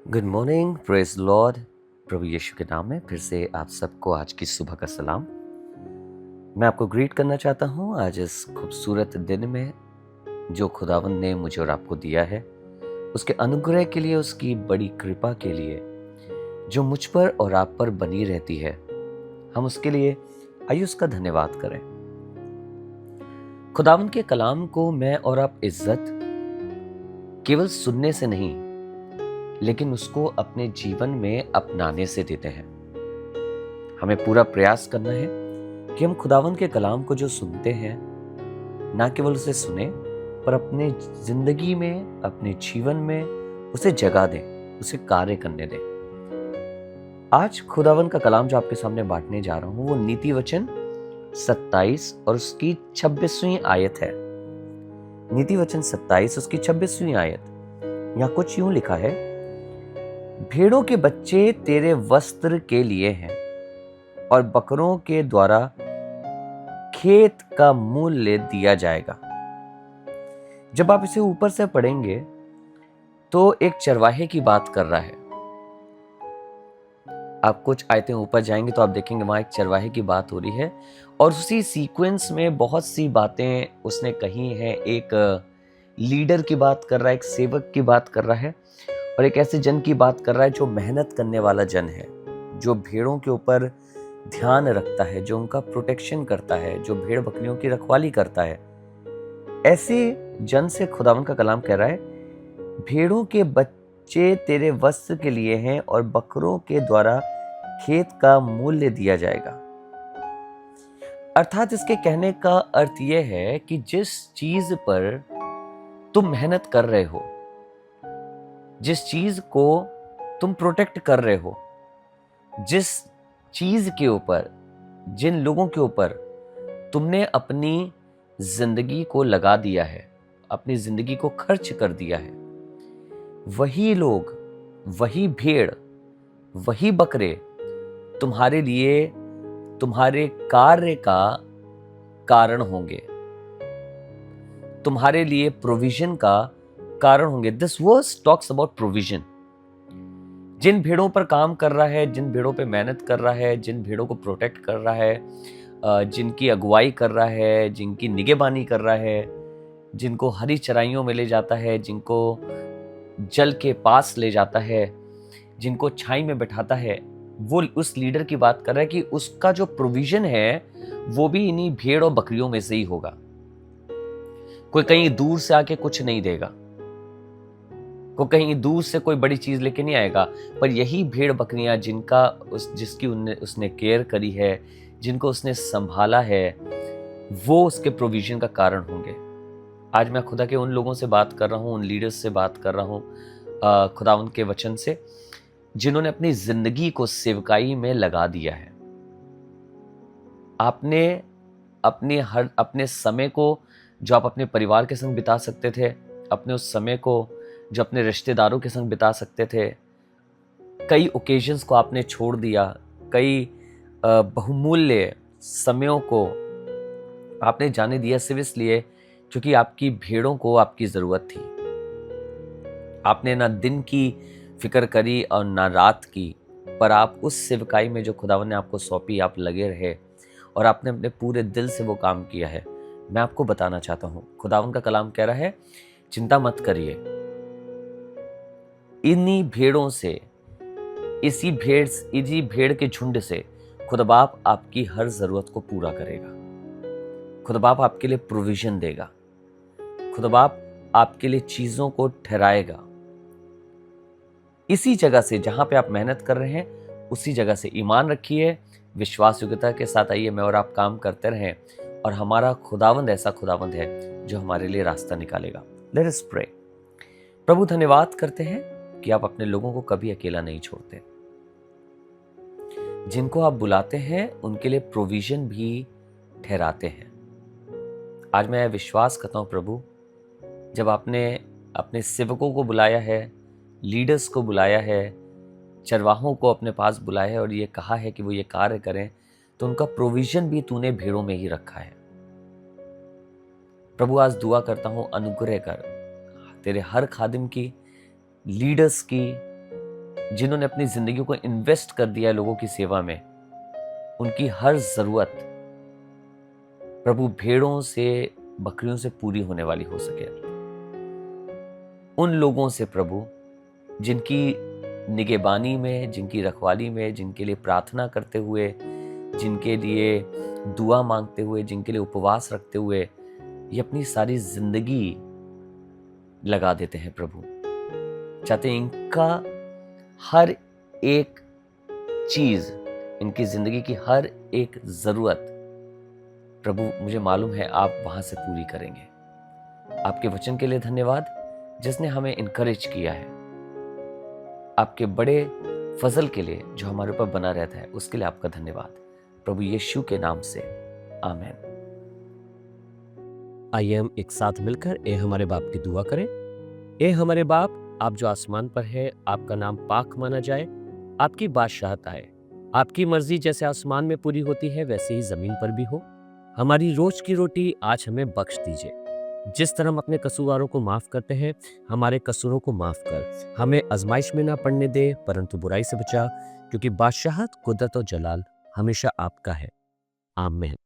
Good morning, praise Lord. प्रभु यीशु के नाम में फिर से आप सबको आज की सुबह का सलाम। मैं आपको ग्रीट करना चाहता हूँ आज इस खूबसूरत दिन में जो खुदावंद ने मुझे और आपको दिया है, उसके अनुग्रह के लिए, उसकी बड़ी कृपा के लिए जो मुझ पर और आप पर बनी रहती है। हम उसके लिए आइए उसका धन्यवाद करें। खुदावंद के कलाम को मैं और आप इज्जत केवल सुनने से नहीं, लेकिन उसको अपने जीवन में अपनाने से देते हैं। हमें पूरा प्रयास करना है कि हम खुदावंद के कलाम को जो सुनते हैं, ना केवल उसे सुने, पर अपने जिंदगी में, अपने जीवन में उसे जगह दें, उसे कार्य करने दें। आज खुदावंद का कलाम जो आपके सामने बांटने जा रहा हूं, वो नीति वचन 27 और उसकी 26वीं आयत है। नीति वचन 27 उसकी 26वीं आयत। यहां कुछ यूं लिखा है, भेड़ों के बच्चे तेरे वस्त्र के लिए हैं और बकरों के द्वारा खेत का मूल्य दिया जाएगा। जब आप इसे ऊपर से पढ़ेंगे तो एक चरवाहे की बात कर रहा है। आप कुछ आयतें ऊपर जाएंगे तो आप देखेंगे वहां एक चरवाहे की बात हो रही है, और उसी सीक्वेंस में बहुत सी बातें उसने कही हैं। एक लीडर की बात कर रहा है, एक सेवक की बात कर रहा है, और एक ऐसे जन की बात कर रहा है जो मेहनत करने वाला जन है, जो भेड़ों के ऊपर ध्यान रखता है, जो उनका प्रोटेक्शन करता है, जो भेड़ बकरियों की रखवाली करता है। ऐसे जन से खुदावन का कलाम कह रहा है, भेड़ों के बच्चे तेरे वस्त्र के लिए हैं और बकरों के द्वारा खेत का मूल्य दिया जाएगा। अर्थात इसके कहने का अर्थ यह है कि जिस चीज पर तुम मेहनत कर रहे हो, जिस चीज को तुम प्रोटेक्ट कर रहे हो, जिस चीज के ऊपर, जिन लोगों के ऊपर तुमने अपनी जिंदगी को लगा दिया है, अपनी जिंदगी को खर्च कर दिया है, वही लोग, वही भेड़, वही बकरे तुम्हारे लिए, तुम्हारे कार्य का कारण होंगे, तुम्हारे लिए प्रोविजन का कारण होंगे। This verse talks about provision. जिन भेड़ों पर काम कर रहा है, जिन भेड़ों पे मेहनत कर रहा है, जिन भेड़ों को प्रोटेक्ट कर रहा है, जिनकी अगुवाई कर रहा है, जिनकी निगहबानी कर रहा है, जिनको हरी चराइयों में ले जाता है, जिनको जल के पास ले जाता है, जिनको छाई में बैठाता है, वो उस लीडर की बात कर रहा है कि उसका जो प्रोविजन है वो भी इन्हीं भेड़ और बकरियों में से ही होगा। कोई कहीं दूर से आके कुछ नहीं देगा, को कहीं दूर से कोई बड़ी चीज लेके नहीं आएगा, पर यही भेड़ बकरियां जिनका जिसकी उसने केयर करी है, जिनको उसने संभाला है, वो उसके प्रोविजन का कारण होंगे। आज मैं खुदा के उन लोगों से बात कर रहा हूँ, उन लीडर्स से बात कर रहा हूँ, खुदा उनके वचन से, जिन्होंने अपनी जिंदगी को सेवकाई में लगा दिया है। आपने अपने समय को जो आप अपने परिवार के संग बिता सकते थे, अपने उस समय को जो अपने रिश्तेदारों के संग बिता सकते थे, कई ओकेजन्स को आपने छोड़ दिया, कई बहुमूल्य समयों को आपने जाने दिया सिर्फ इसलिए क्योंकि आपकी भेड़ों को आपकी जरूरत थी। आपने ना दिन की फिक्र करी और ना रात की, पर आप उस सेवकाई में जो खुदावन ने आपको सौंपी, आप लगे रहे और आपने अपने पूरे दिल से वो काम किया है। मैं आपको बताना चाहता हूं, खुदावन का कलाम कह रहा है, चिंता मत करिए, इन्हीं भेड़ों से, इसी भेड़ के झुंड से खुदा बाप आपकी हर जरूरत को पूरा करेगा। खुदा बाप आपके लिए प्रोविजन देगा। खुदा बाप आपके लिए चीजों को ठहराएगा। इसी जगह से जहां पे आप मेहनत कर रहे हैं, उसी जगह से ईमान रखिए, विश्वास योग्यता के साथ आइए, मैं और आप काम करते रहें, और हमारा खुदावंद ऐसा खुदावंद है जो हमारे लिए रास्ता निकालेगा। Let us pray. प्रभु, धन्यवाद करते हैं कि आप अपने लोगों को कभी अकेला नहीं छोड़ते। जिनको आप बुलाते हैं उनके लिए प्रोविजन भी ठहराते हैं। आज मैं विश्वास करता हूं प्रभु, जब आपने अपने सेवकों को बुलाया है, लीडर्स को बुलाया है, चरवाहों को अपने पास बुलाया है और ये कहा है कि वो ये कार्य करें, तो उनका प्रोविजन भी तूने भेड़ों में ही रखा है। प्रभु, आज दुआ करता हूं, अनुग्रह कर तेरे हर खादिम की, लीडर्स की, जिन्होंने अपनी जिंदगी को इन्वेस्ट कर दिया है लोगों की सेवा में, उनकी हर जरूरत प्रभु भेड़ों से बकरियों से पूरी होने वाली हो सके। उन लोगों से प्रभु जिनकी निगहबानी में, जिनकी रखवाली में, जिनके लिए प्रार्थना करते हुए, जिनके लिए दुआ मांगते हुए, जिनके लिए उपवास रखते हुए ये अपनी सारी जिंदगी लगा देते हैं प्रभु, चाहते हैं इनका हर एक चीज, इनकी जिंदगी की हर एक जरूरत प्रभु मुझे मालूम है आप वहां से पूरी करेंगे। आपके वचन के लिए धन्यवाद जिसने हमें इनकरेज किया है। आपके बड़े फजल के लिए जो हमारे ऊपर बना रहता है उसके लिए आपका धन्यवाद प्रभु यीशु के नाम से, आमीन। आइए हम एक साथ मिलकर ए हमारे बाप की दुआ करें। ए हमारे बाप, आप जो आसमान पर है, आपका नाम पाक माना जाए, आपकी बादशाहत आए, आपकी मर्जी जैसे आसमान में पूरी होती है वैसे ही जमीन पर भी हो। हमारी रोज की रोटी आज हमें बख्श दीजिए, जिस तरह हम अपने कसूरवारों को माफ करते हैं, हमारे कसूरों को माफ कर हमें आजमाइश में ना पड़ने दे, परंतु बुराई से बचा, क्योंकि बादशाहत, कुदरत और जलाल हमेशा आपका है। आमीन।